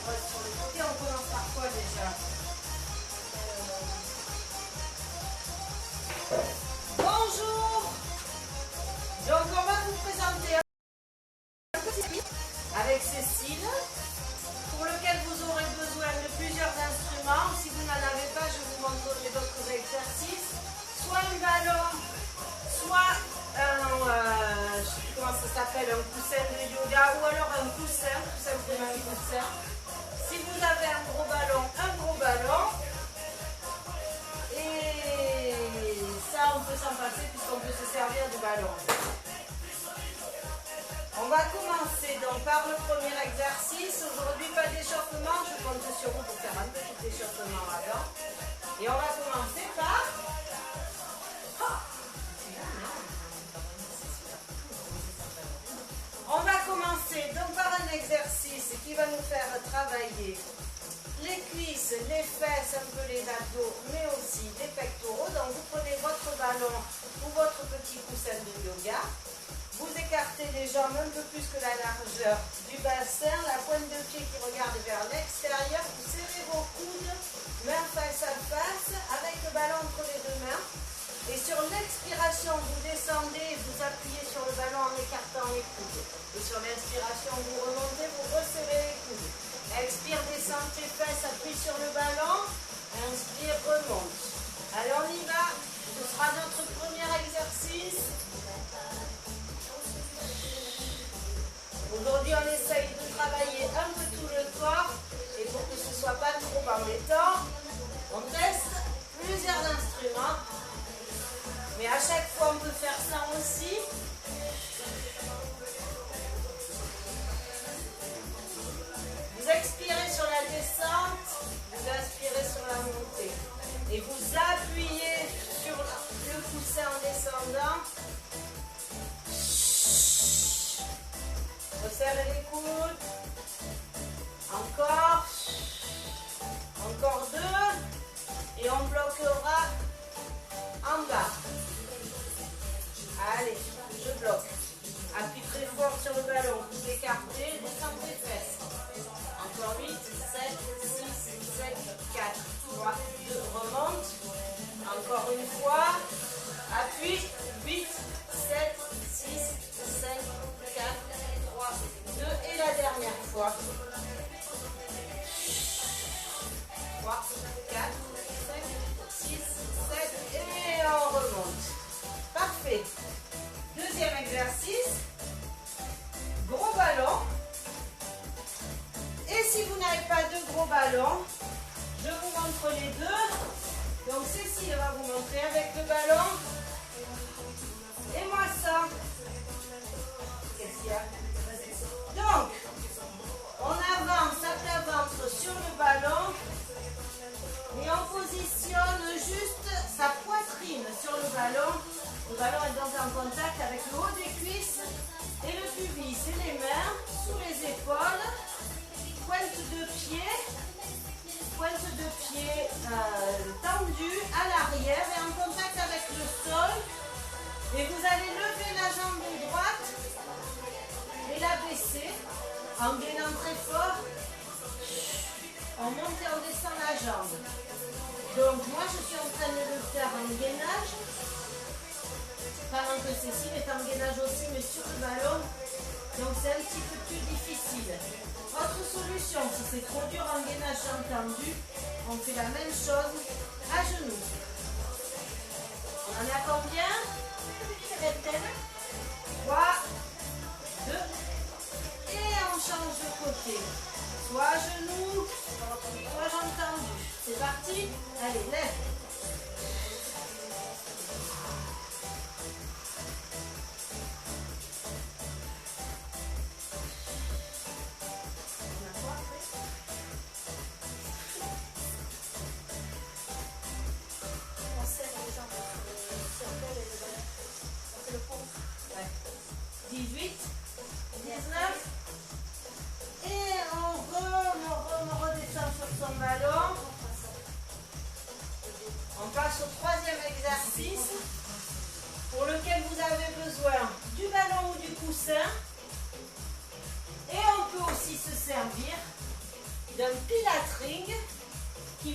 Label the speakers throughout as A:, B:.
A: reste sur le côté. On commence par quoi déjà? Bonjour. Donc on va vous présenter un petit kit avec Cécile, pour lequel vous aurez besoin de plusieurs instruments. Si vous n'en avez pas, je vous montrerai d'autres exercices. Soit un ballon, soit un, je sais plus comment ça s'appelle, un coussin de yoga, ou alors un coussin, tout simplement un coussin. Si vous avez un gros ballon, et ça on peut s'en passer puisqu'on peut se servir du ballon. On va commencer donc par le premier exercice. Aujourd'hui, pas d'échauffement, je compte sur vous pour faire un petit échauffement avant. Et on va commencer par... On va commencer donc par un exercice qui va nous faire travailler les cuisses, les fesses, un peu les abdos, mais aussi les pectoraux. Donc vous prenez votre ballon ou votre petit coussin de yoga. Vous écartez les jambes un peu plus que la largeur du bassin, la pointe de pied qui regarde vers l'extérieur. Vous serrez vos coudes, mains face à face, avec le ballon entre les deux mains. Et sur l'expiration, vous descendez, vous appuyez sur le ballon en écartant les coudes. Et sur l'inspiration, vous remontez, vous resserrez les coudes. Expire, descend les fesses, appuie sur le ballon. Inspire, remonte. Allez, on y va. Ce sera notre premier exercice. Aujourd'hui, on essaye de travailler un peu tout le corps. Et pour que ce ne soit pas trop embêtant, on teste plusieurs instruments. Mais à chaque fois, on peut faire ça aussi. Vous expirez sur la descente, vous inspirez sur la montée. Et vous appuyez sur le coussin en descendant. Resserrez les coudes. Encore. Encore deux. Et on bloquera en bas. Allez, je bloque. Appuie très fort sur le ballon. Vous écartez, descendez les fesses. Encore 8, 7, 6, 7, 4, 3, 2, remonte. Encore une fois. Appuie. 8, 7, 6, 5, 4, 3, 2. Et la dernière fois. 3, 4, 5, 6, 7. Et on remonte. Parfait. Deuxième exercice. Gros ballon. Et si vous n'avez pas de gros ballon, je vous montre les deux. Donc Cécile va vous montrer avec le ballon. Et moi ça. Qu'est-ce qu'il y a? Donc, on avance à plat ventre sur le ballon. Et on positionne juste sa poitrine sur le ballon. Le ballon est donc en contact avec le haut des cuisses et le pubis. Et les mains sous les épaules. Pointe de pied tendue à l'arrière et en contact avec le sol. Et vous allez lever la jambe droite et la baisser en gainant très fort. On monte et on descend la jambe. Donc moi je suis en train de le faire en gainage. Pendant que Cécile est en gainage aussi, mais sur le ballon. Donc c'est un petit peu plus difficile. Autre solution, si c'est trop dur en gainage entendu, on fait la même chose à genoux. On en a combien? 3, 2, et on change de côté. Soit à genoux, soit jambes tendues. C'est parti? Allez, lève.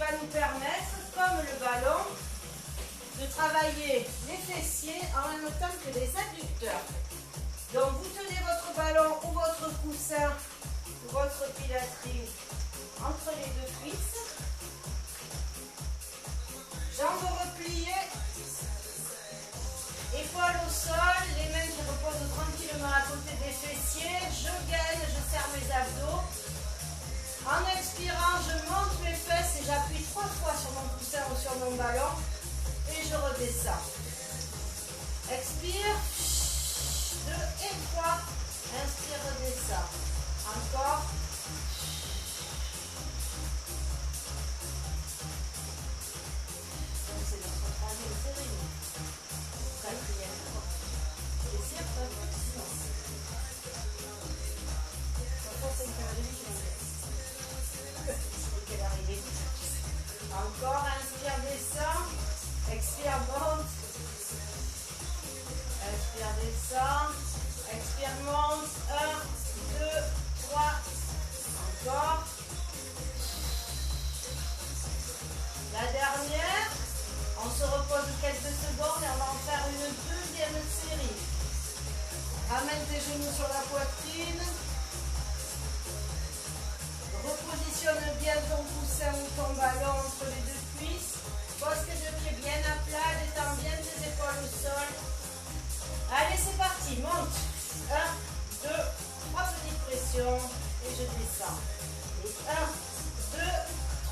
A: va nous permettre, comme le ballon, de travailler les fessiers en même temps que les adducteurs. Donc vous tenez votre ballon ou votre coussin ou votre pilaterie entre les deux cuisses. Jambes repliées, épaules au sol, les mains qui reposent tranquillement à côté des fessiers. Je gaine, je serre mes abdos. En expirant, je monte mes fesses et j'appuie 3 fois sur mon coussin ou sur mon ballon et je redescends. Expire, 2 et 3. Inspire, redescends. Encore. C'est notre troisième série. Quatrième. Plaisir, pas de silence. Encore, inspire, descend. Expire, monte. Expire, descend. Expire, monte. 1, 2, 3. Encore. La dernière. On se repose quelques secondes et on va en faire une deuxième série. Ramène tes genoux sur la poitrine. Repositionne bien ton coussin ou ton ballon entre les deux cuisses. Pose tes deux pieds bien à plat, détends bien tes épaules au sol. Allez, c'est parti, monte. 1, 2, 3 petites pressions et je descends. Et 1, 2,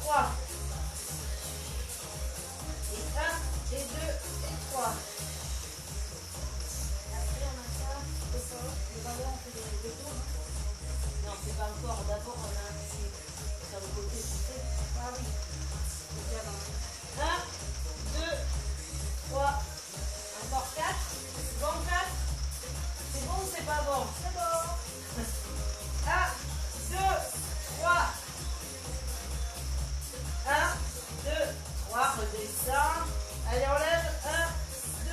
A: 3. Et 1, et 2, et 3. Après, on a ça, le ballon, on fait des tours. Non, c'est pas encore. D'abord, on a un petit sur le côté, tu sais. Ah oui. 1, 2, 3. Encore 4. C'est bon, 4. C'est bon ou c'est pas bon? C'est bon. 1, 2, 3. 1, 2, 3. Redescends. Allez, on lève. 1, 2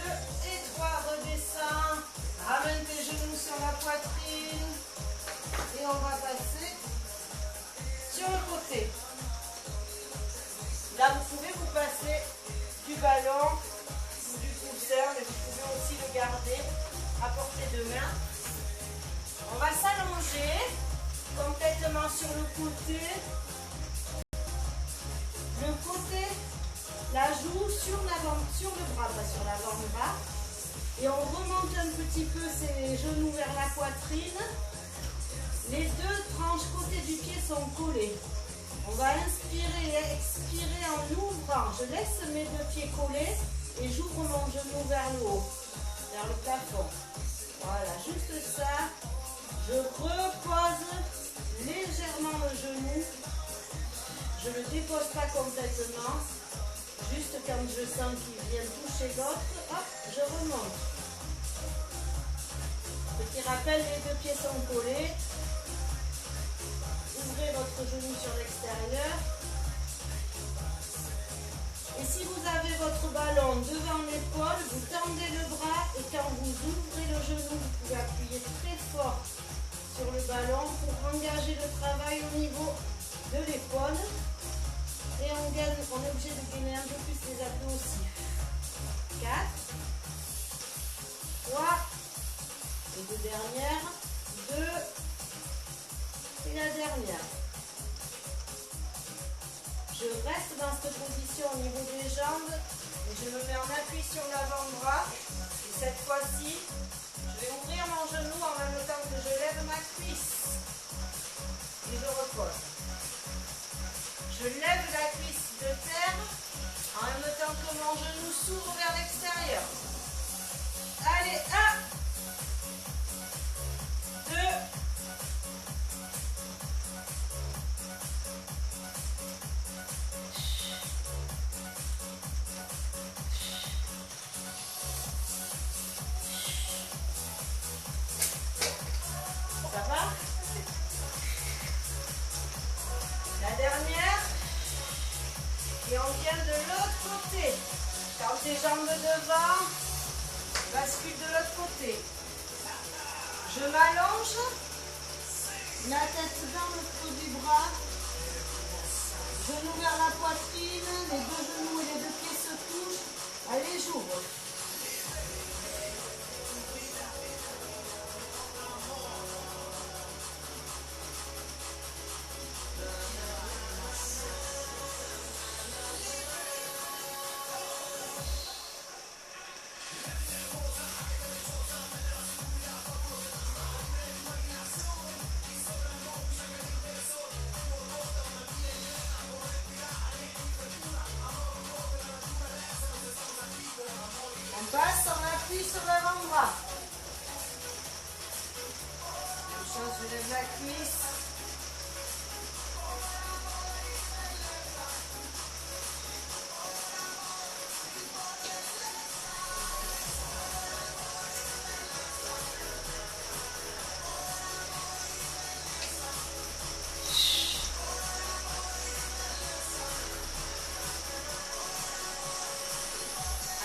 A: et 3. Redescends. Ramène tes genoux sur la poitrine. Et on va passer sur le côté. Là, vous pouvez vous passer du ballon ou du coussin, mais vous pouvez aussi le garder à portée de main. On va s'allonger complètement sur le côté. Le côté, la joue sur le bras, pas sur l'avant-bras. Et on remonte un petit peu ses genoux vers la poitrine. Les deux tranches côté du pied sont collées. On va inspirer et expirer en ouvrant. Je laisse mes deux pieds collés et j'ouvre mon genou vers le haut, vers le plafond. Voilà, juste ça. Je repose légèrement le genou. Je ne le dépose pas complètement. Juste quand je sens qu'il vient toucher l'autre, hop, je remonte. Petit rappel, les deux pieds sont collés. Ouvrez votre genou sur l'extérieur. Et si vous avez votre ballon devant l'épaule, vous tendez le bras et quand vous ouvrez le genou, vous pouvez appuyer très fort sur le ballon pour engager le travail au niveau de l'épaule. Et on est obligé de gainer un peu plus les abdos aussi. 4, 3, les deux dernières, 2, et la dernière. Je reste dans cette position au niveau des jambes et je me mets en appui sur l'avant-bras. Et cette fois-ci, je vais ouvrir mon genou en même temps que je lève ma cuisse. Et je repose. Je lève la cuisse de terre en même temps que mon genou s'ouvre vers l'extérieur. Allez, 1, 2, ça va? La dernière. Et on vient de l'autre côté. Quand tes jambes devant, bascule de l'autre côté. Je m'allonge. La tête dans le creux du bras. Genou vers la poitrine. Je lève la cuisse.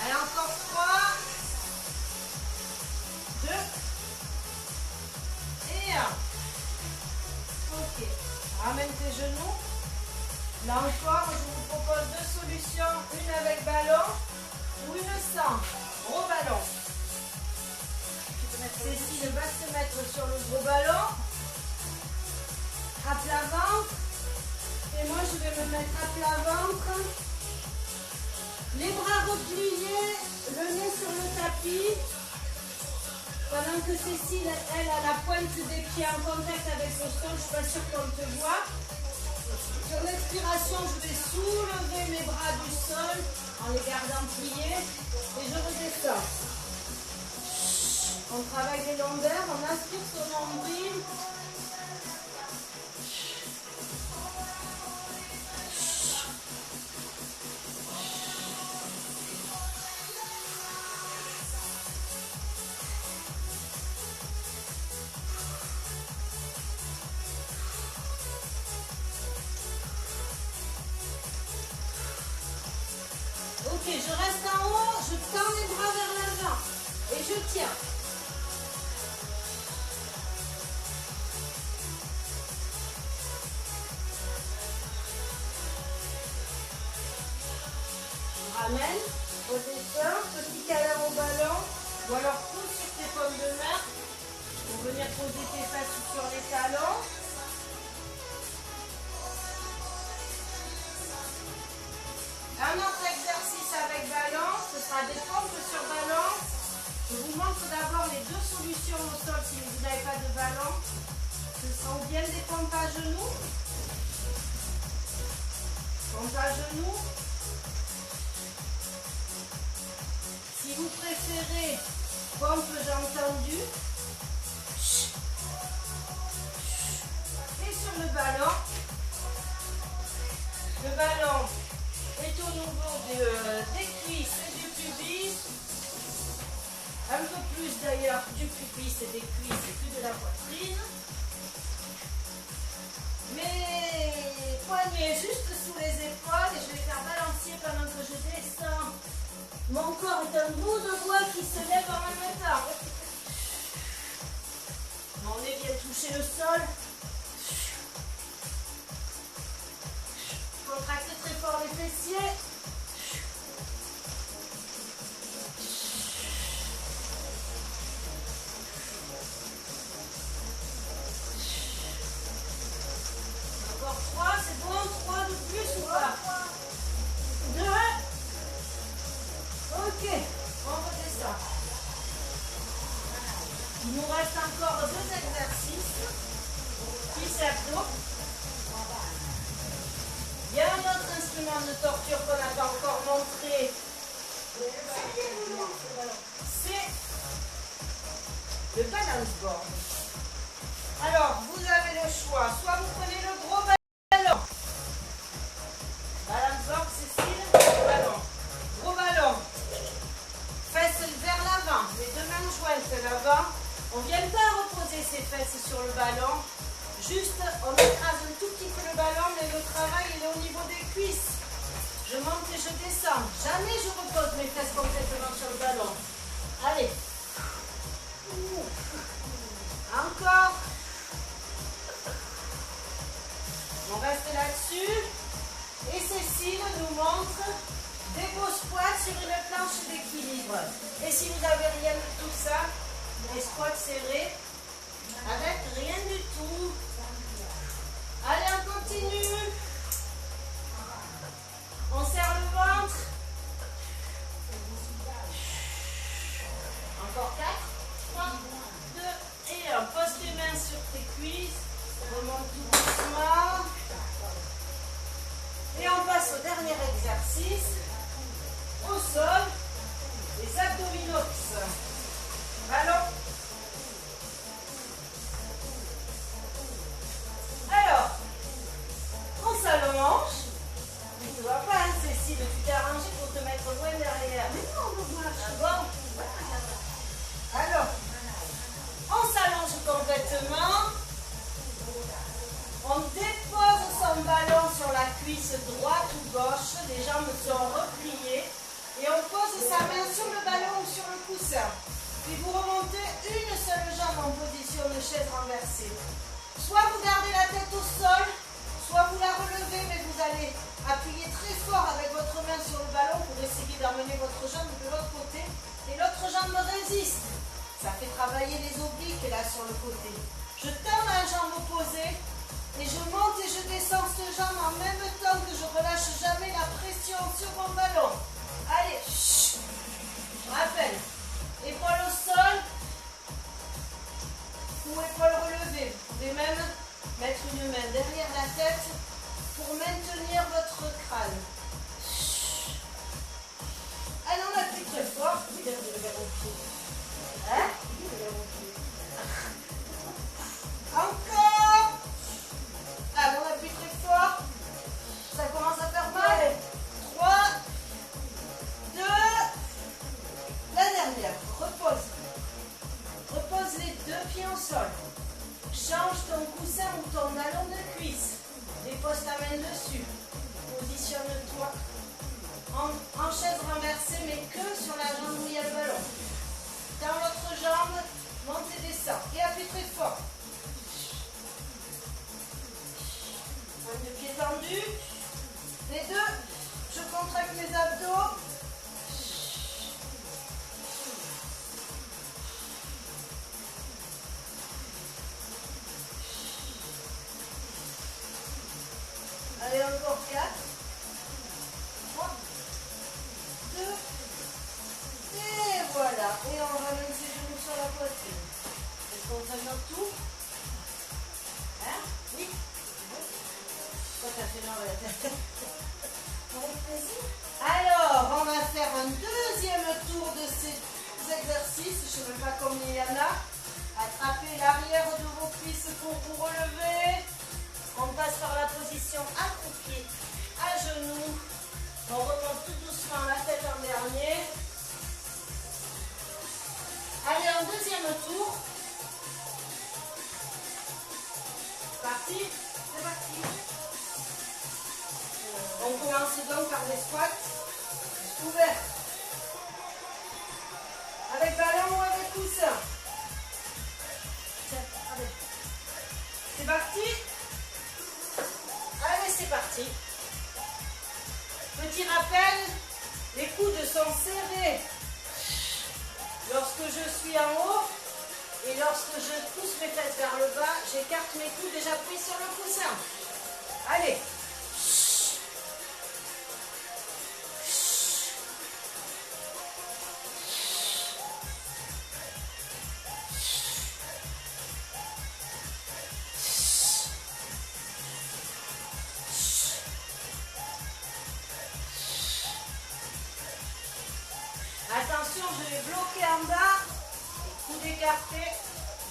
A: Allez, encore 3, 2 et 1. Ok. Ramène tes genoux. Là encore, je vous propose deux solutions. Une avec ballon ou une sans. Gros ballon. Cécile va se mettre sur le gros ballon. À plat ventre. Et moi, je vais me mettre à plat ventre. Les bras repliés, le nez sur le tapis. Pendant que Cécile, elle, a la pointe des pieds en contact avec le sol, je ne suis pas sûre qu'on te voit. Sur l'expiration, je vais soulever mes bras du sol en les gardant pliés et je redescends. On travaille les longueurs, on aspire son nombril. Ok, je reste en haut, je tends les bras vers l'avant et je tiens. Je ramène, redescends, petit câlin au ballon ou alors pousse sur tes pommes de main pour venir poser tes fesses sur les talons. Un autre exercice avec ballon, ce sera des pompes sur ballon. Je vous montre d'abord les deux solutions au sol si vous n'avez pas de ballon. Ce sera ou bien des pompes à genoux. Pompes à genoux. Si vous préférez pompe j'ai entendu. Et sur le ballon est au niveau des cuisses et du pubis. Un peu plus d'ailleurs du pubis et des cuisses et plus de la poitrine. Mes poignets juste sous les épaules et je vais faire balancier pendant que je descends. Mon corps est un bout de bois qui se lève en même temps. Mon nez vient toucher le sol. Contractez très fort les fessiers. Encore 3, c'est bon? 3 de plus ou pas? 2. Ok, on redescend. Il nous reste encore 2 exercices. Cuisse abdos. Il y a un autre instrument de torture qu'on n'a pas encore montré. C'est le balance board. Alors, vous avez le choix. Soit vous prenez le gros ballon. Balance board, Cécile, gros ballon. Gros ballon. Fesses vers l'avant. Les deux mains jointes l'avant. On ne vient pas reposer ses fesses sur le ballon. Juste, on écrase un tout petit peu le ballon, mais le travail il est au niveau des cuisses. Je monte et je descends. Jamais je repose mes fesses complètement sur le ballon. Allez. Encore. On reste là-dessus. Et Cécile nous montre des beaux squats sur une planche d'équilibre. Et si vous n'avez rien de tout ça, des squats serrés avec rien du tout. Allez, on continue. On serre le ventre. Encore 4, 3, 2 et 1. Pose tes mains sur tes cuisses. Remonte tout doucement. Et on passe au dernier exercice. Au sol, les abdominaux. Ballon. ballon sur la cuisse droite ou gauche, les jambes sont repliées et on pose sa main sur le ballon ou sur le coussin. Puis vous remontez une seule jambe en position de chaise renversée. Soit vous gardez la tête au sol, soit vous la relevez, mais vous allez appuyer très fort avec votre main sur le ballon pour essayer d'emmener votre jambe de l'autre côté et l'autre jambe résiste. Ça fait travailler les obliques là sur le côté. Je tends la jambe opposée et je monte et je descends cette jambe en même temps que je relâche jamais la pression sur mon ballon. Allez, chut. Je rappelle, épaule au sol ou épaule relevée. Vous pouvez même mettre une main derrière la tête pour maintenir votre crâne. Chut. Allez, on appuie très fort. Hein? Encore. Allez, on appuie très fort. Ça commence à faire mal. 3, 2, la dernière. Repose. Repose les deux pieds au sol. Change ton coussin ou ton ballon de cuisse. Dépose ta main dessus. Positionne-toi en chaise renversée, mais que sur la jambe où il y a le ballon. Dans l'autre jambe, monte et descend. Et appuie très fort. Pointe de pied tendu. Les deux, je contracte mes abdos. Allez, encore 4. 3, 2, et voilà. Et on ramène ses genoux sur la poitrine. Est-ce qu'on traîne tout? Hein? Oui? Pourquoi t'as fait l'envers? Avec plaisir. Alors, on va faire un deuxième tour de ces exercices. Je ne sais même pas combien il y en a. Attrapez l'arrière de vos cuisses pour vous relever. On passe par la position accroupie, à genoux. On remonte tout doucement la tête en dernier. Allez, un deuxième tour. Parti? C'est parti. On commence donc par des squats ouverts. Avec ballon ou avec coussin. Tiens, allez. C'est parti? Allez, c'est parti. Petit rappel, les coudes sont serrés lorsque je suis en haut et lorsque je pousse mes fesses vers le bas, j'écarte mes coudes et j'appuie sur le coussin. Allez. Attention, je vais bloquer en bas, coude écarté,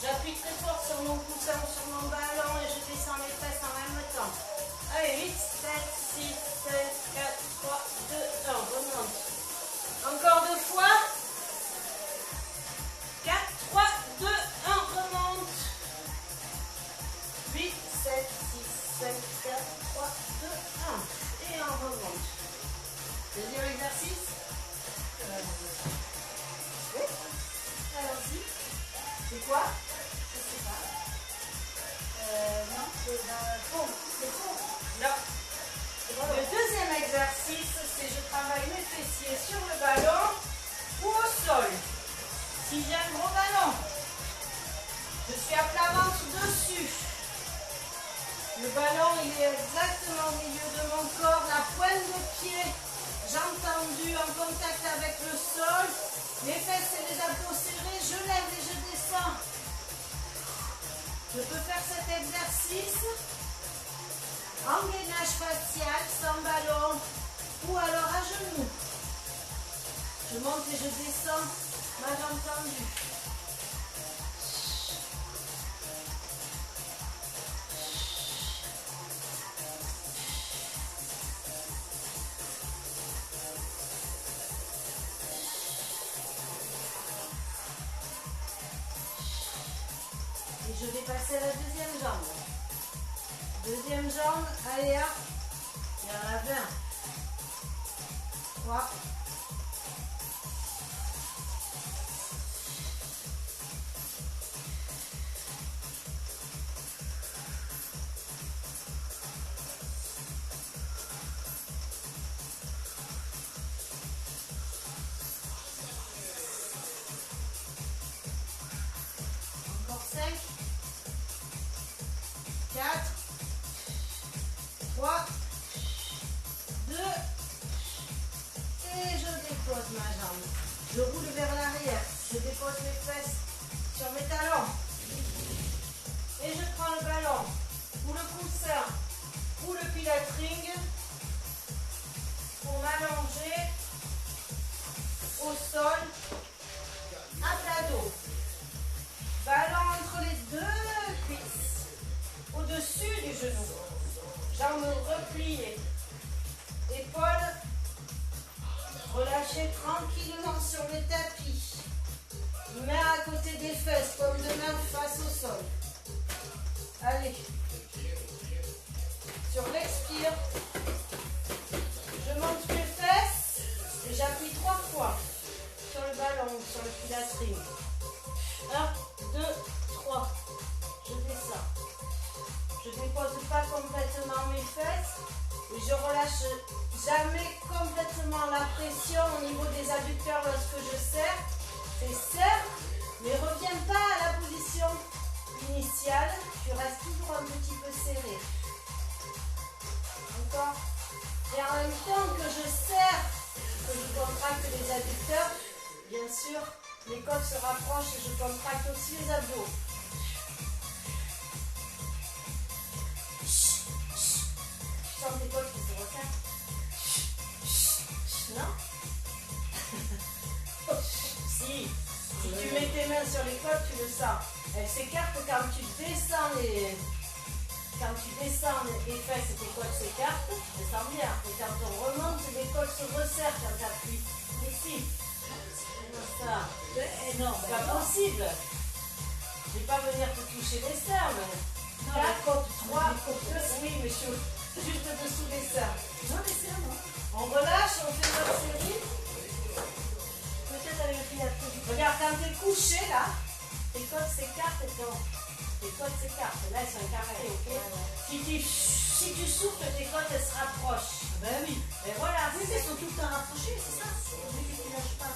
A: j'appuie très fort sur mon coussin ou sur mon ballon et je descends mes fesses en même temps. Allez, 8, 7, 6, 5, 4, 3, 2, 1, remonte. Encore deux fois. 4, 3, 2, 1, remonte. 8, 7, 6, 5, 4, 3, 2, 1. Et on remonte. Deuxième exercice. Oui. Allons-y. C'est quoi? Je sais pas. Non, c'est dans le fond. C'est fond. Non. Le deuxième exercice, c'est je travaille mes fessiers sur le ballon ou au sol. Si j'ai un gros ballon, je suis à plat ventre dessus. Le ballon, il est exactement au milieu de mon corps, la pointe de pied. Jambes tendues en contact avec le sol, les fesses et les abdos serrés, je lève et je descends. Je peux faire cet exercice en gainage facial, sans ballon ou alors à genoux. Je monte et je descends, ma jambe tendue. Je vais passer à la deuxième jambe. Deuxième jambe, allez hop. Il y en a 20. 3. Encore 5. 4. 3. 2. Et je dépose ma jambe. Je roule vers l'arrière. Je dépose mes fesses sur mes talons. Et je prends le ballon ou le coussin ou le pilatring pour m'allonger au sol à plat dos. Ballon entre les deux cuisses, au-dessus du genou. Jambes repliées. Épaules relâchées tranquillement sur le tapis. Main à côté des fesses, paume de main face au sol. Allez. Sur l'expire, je monte mes fesses et j'appuie 3 fois sur le ballon, sur le pilatring. 1, 2, 3. Je descends. Je ne dépose pas complètement mes fesses et je relâche jamais complètement la pression au niveau des adducteurs lorsque je serre. C'est serre, mais reviens pas à la position initiale. Tu restes toujours un petit peu serré. Encore. Et en même temps que je serre, que je contracte les adducteurs, bien sûr, les côtes se rapprochent et je contracte aussi les abdos. Tu sens tes côtes qui se recartent? Non? Si tu mets tes mains sur les côtes, tu le sens. Elles s'écartent quand tu descends les fesses et tes côtes s'écartent, tu le sens bien. Et quand on remonte, les côtes se resserrent quand tu appuies. Ici. Ça. Non, c'est pas possible. Je ne vais pas venir te toucher les seins, mais 4, 3, 2, oui, mais juste dessous des seins.
B: Non, les seins, non.
A: On relâche, on fait notre série.
B: Peut-être avec le pilatring.
A: Regarde, quand tu es couché là, tes côtes s'écartent et tes côtes s'écartent. Là, elles sont écartées, ok? Si tu souffles, tes côtes elles se rapprochent.
B: Ben oui.
A: Et voilà.
B: Oui, mais elles sont tout le temps rapprochées, c'est ça. Oui, que tu lâches pas.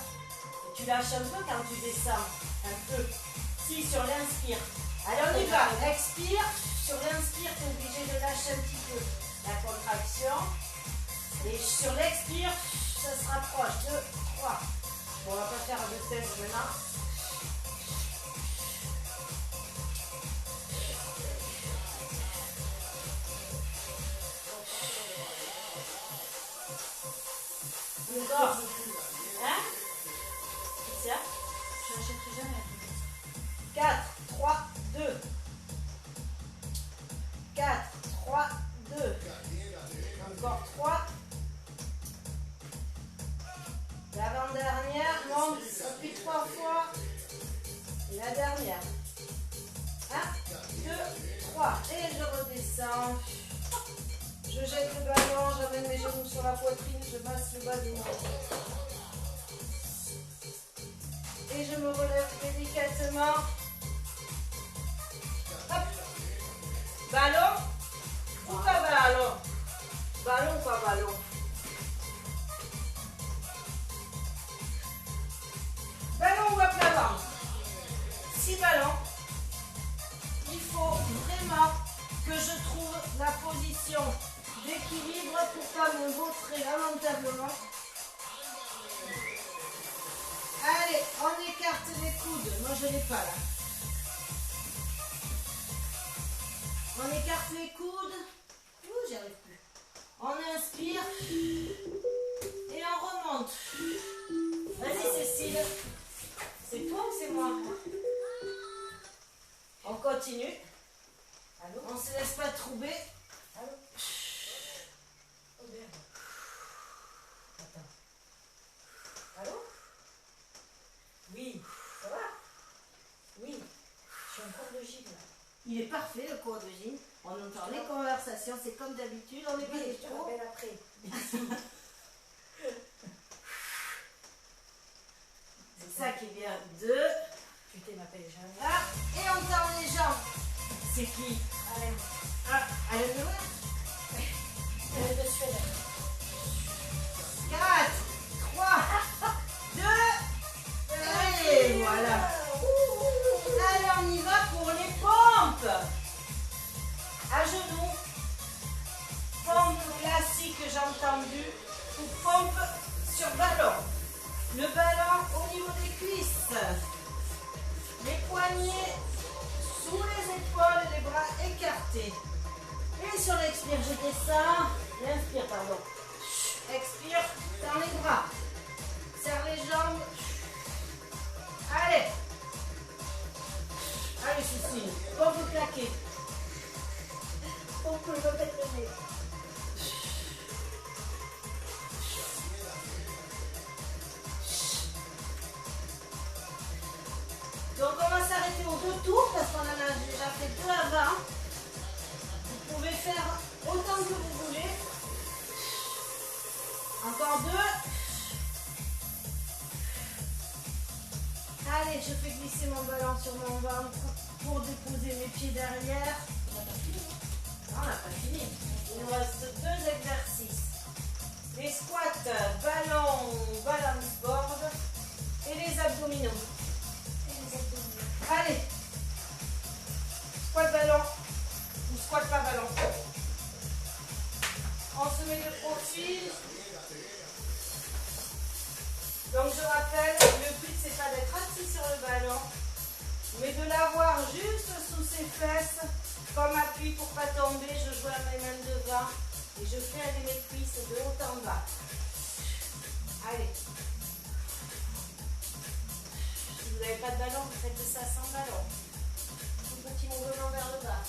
A: Tu lâches un peu quand tu descends. Un peu. Si, sur l'inspire. Allez, on y va. Expire. Sur l'inspire, tu es obligé de lâcher un petit peu la contraction. Et sur l'expire, ça se rapproche. 2, 3. Bon, on va pas faire de test maintenant. Encore. Hein? Tiens.
B: Je n'achèterai jamais.
A: 4, 3, 2. 4, 3, 2. Encore 3. L'avant-dernière, monte, appuie 3 fois. Et la dernière. 1, 2, 3. Et je redescends. Je jette le ballon, j'amène mes genoux sur la poitrine, je masse le bas des mains. Et je me relève délicatement. Hop. Ballon ou pas ballon? Ballon ou pas ballon? Ballon ou à plat ventre? 6 ballons. Il faut vraiment que je trouve la position d'équilibre pour pas me vautrer lamentablement. Allez, on écarte les coudes. Moi, je ne l'ai pas là. On écarte les coudes. Ouh, j'y arrive plus. On inspire. Et on remonte. Vas-y, Cécile. C'est toi ou c'est moi? On continue. Allô? On ne se laisse pas troubler. Allô? Oh merde. Attends. Allô? Oui. Ça va? Oui. Je suis en cours de gym là. Il est parfait le cours de gym. On entend les conversations, c'est comme d'habitude, on est pas
B: Oui,
A: les
B: je te
A: trop.
B: rappelle après.
A: C'est ça qui est bien. 2.
B: Tu t'es m'appelles jamais.
A: Ah, et on tend les jambes. C'est qui?
B: Allez,
A: Ah, allez, le voir.
B: de Suède.
A: 4, 3, 2, et voilà. Allez, on y va pour les pompes. À genoux. Pompe classique, j'ai entendu. Ou pompe sur ballon. Le ballon au niveau des cuisses. Les poignets sous les épaules, les bras écartés. Et sur l'expire, je descends. L'inspire, pardon. Expire dans les bras. Serre les jambes. Allez. Allez, Cécile. Pour vous claquer.
B: On peut remettre le nez.
A: Donc on va s'arrêter aux 2 tours parce qu'on en a déjà fait 2 avant. Vous pouvez faire autant que vous voulez. Encore 2. Allez, je fais glisser mon ballon sur mon ventre pour déposer mes pieds derrière. On n'a pas fini. Il nous reste 2 exercices. Les squats, ballon, balance board et les abdominaux.
B: Et les abdominaux.
A: Allez. Squat ballon ou squat pas ballon. On se met de profil. Donc je rappelle, le but c'est pas d'être assis sur le ballon, mais de l'avoir juste sous ses fesses, comme appui pour pas tomber. Je joins mes mains devant et je fais aller mes cuisses de haut en bas. Allez. Si vous n'avez pas de ballon, vous faites ça sans ballon. Un petit mouvement vers le bas.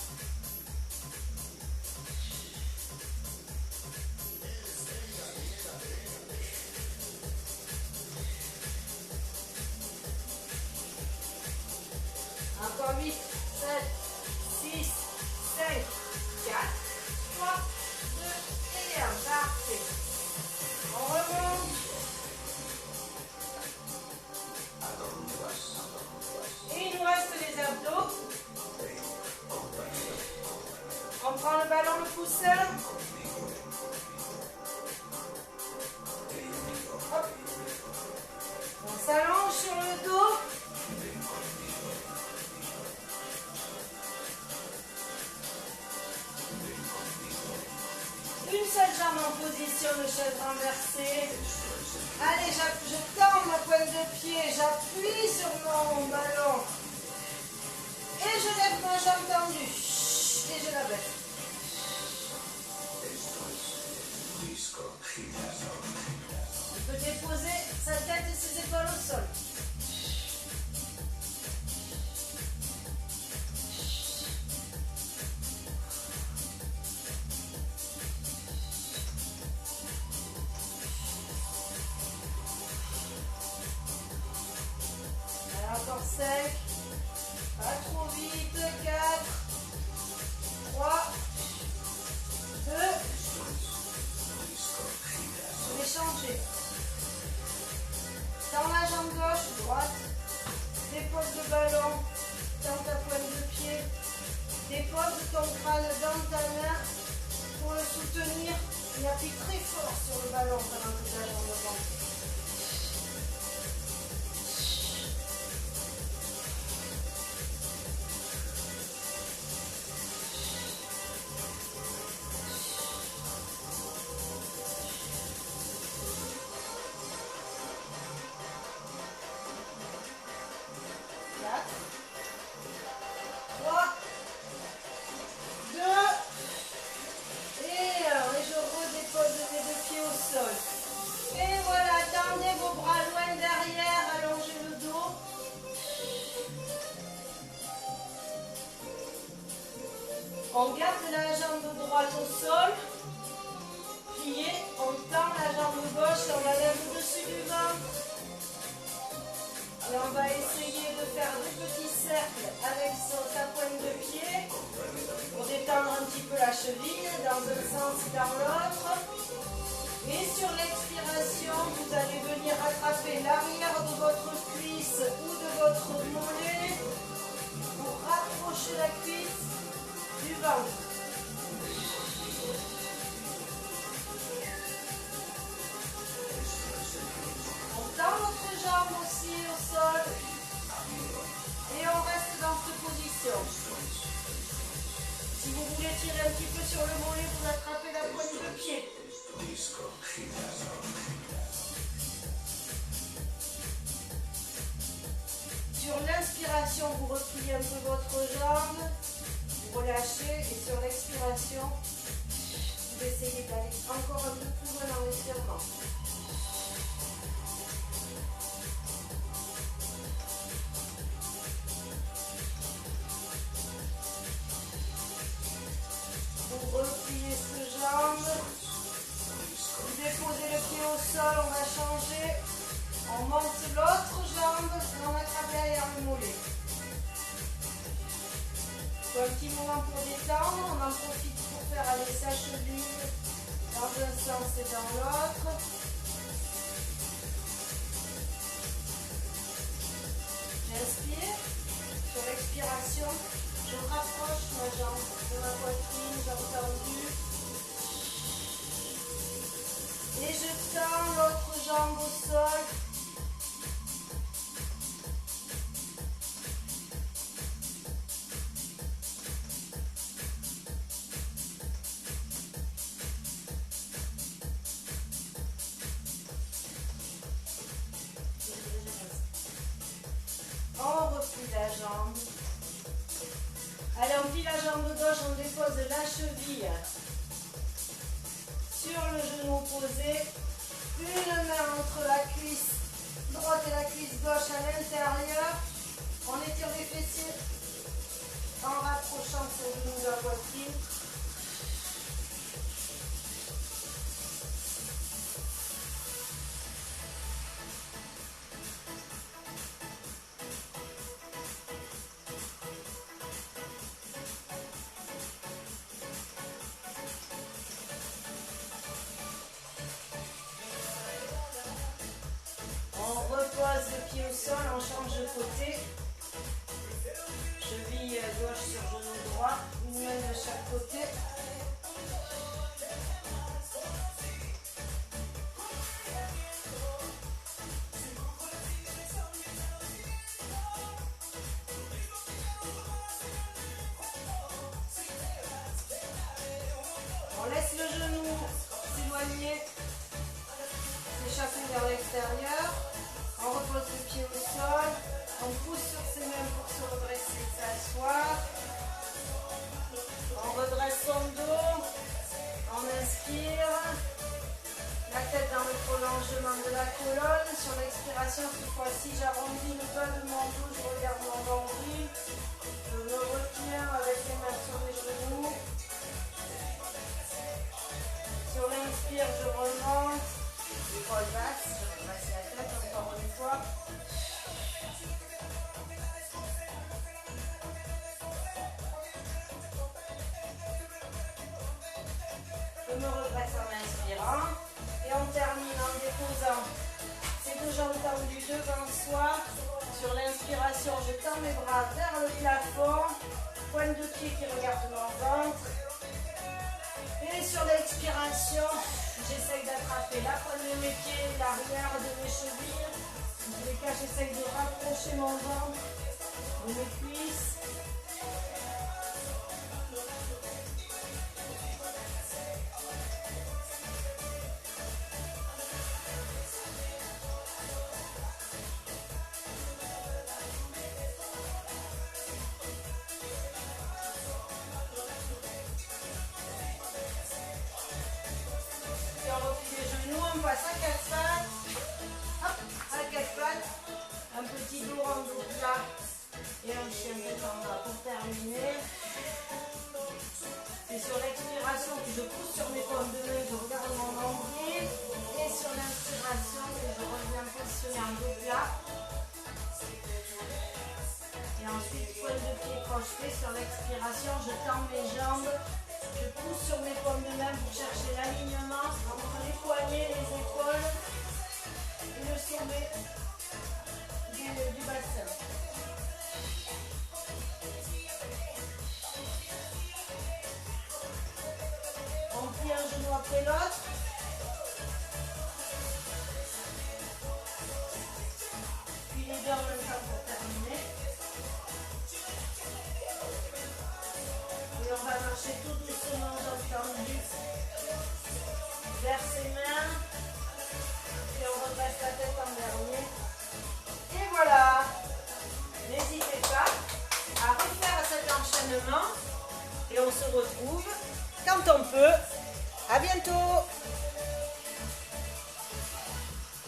A: Encore 8, 7, 6, 5, 4, 3, 2 et 1. Parfait. On remonte. Et il nous reste les abdos. On prend le ballon, le pousseur. Hop. On s'allonge sur le dos. Une seule jambe en position de chaise renversée. Allez, je tends ma pointe de pied, j'appuie sur mon ballon. Et je lève ma jambe tendue. Et je la baisse. On peut déposer sa tête et ses épaules au sol. Encore 5, pas trop vite, 4, 3, 2, je vais changer. Tends la jambe gauche, droite, dépose le ballon, tends ta pointe de pied, dépose ton crâne dans ta main pour le soutenir et appuie très fort sur le ballon pendant que ta jambe avance. On garde la jambe droite au sol, pliée, on tend la jambe gauche, on la lève au-dessus du ventre. Et on va essayer de faire des petits cercles avec sa pointe de pied pour détendre un petit peu la cheville dans un sens et dans l'autre. Et sur l'expiration, vous allez venir attraper l'arrière de votre cuisse ou de votre mollet pour rapprocher la cuisse du ventre. On tend votre jambe aussi au sol et on reste dans cette position. Si vous voulez tirer un petit peu sur le mollet, vous attrapez la pointe de pied. Sur l'inspiration, vous repliez un peu votre jambe, vous relâchez et sur l'expiration, vous essayez d'aller encore un peu plus loin dans l'étirement. Vous repliez cette jambe, vous déposez le pied au sol, on va changer. On monte l'autre jambe et on attrape derrière le mollet. Un petit moment pour détendre, on en profite pour faire aller sa cheville dans un sens et dans l'autre. J'inspire, sur l'expiration, je rapproche ma jambe de ma poitrine, jambe tendue. Et je tends l'autre jambe au sol. On replie la jambe. Allez, on plie la jambe gauche, on dépose la cheville sur le genou opposé. Une main entre la cuisse droite et la cuisse gauche à l'intérieur. On étire les fessiers en rapprochant ce genou de la poitrine. On repose le pied au sol, on change de côté. Cheville gauche sur genou droit, une main de chaque côté. On laisse le genou s'éloigner, s'échapper vers l'extérieur. On repose le pied au sol. On pousse sur ses mains pour se redresser, s'asseoir. On redresse son dos. On inspire. La tête dans le prolongement de la colonne. Sur l'expiration, cette fois-ci, j'arrondis le bas de mon dos. Je regarde mon nombril. Je me retiens avec les mains sur les genoux. Sur l'inspire, je remonte. Épaule basse, je vais passer la tête encore une fois. Je me redresse en inspirant. Et on termine en déposant ces deux jambes tendues devant soi. Sur l'inspiration, je tends mes bras vers le plafond. Pointe de pied qui regarde mon ventre. Et sur l'expiration, j'essaye d'attraper la pointe de mes pieds, l'arrière de mes chevilles. Dans tous les cas, j'essaye de rapprocher mon ventre de mes cuisses. On passe à quatre pattes. Hop, à quatre pattes. Un petit dos en dos plat et un chien de panda pour terminer. Et sur l'expiration, je pousse sur mes paumes de main, je regarde mon nombril. Et sur l'inspiration, je reviens positionner en dos plat. fait l'autre. Puis les deux en même temps pour terminer. Et on va marcher tout doucement dans le tendu vers ses mains. Et on redresse la tête en dernier. Et voilà. N'hésitez pas à refaire cet enchaînement. Et on se retrouve quand on peut. À bientôt.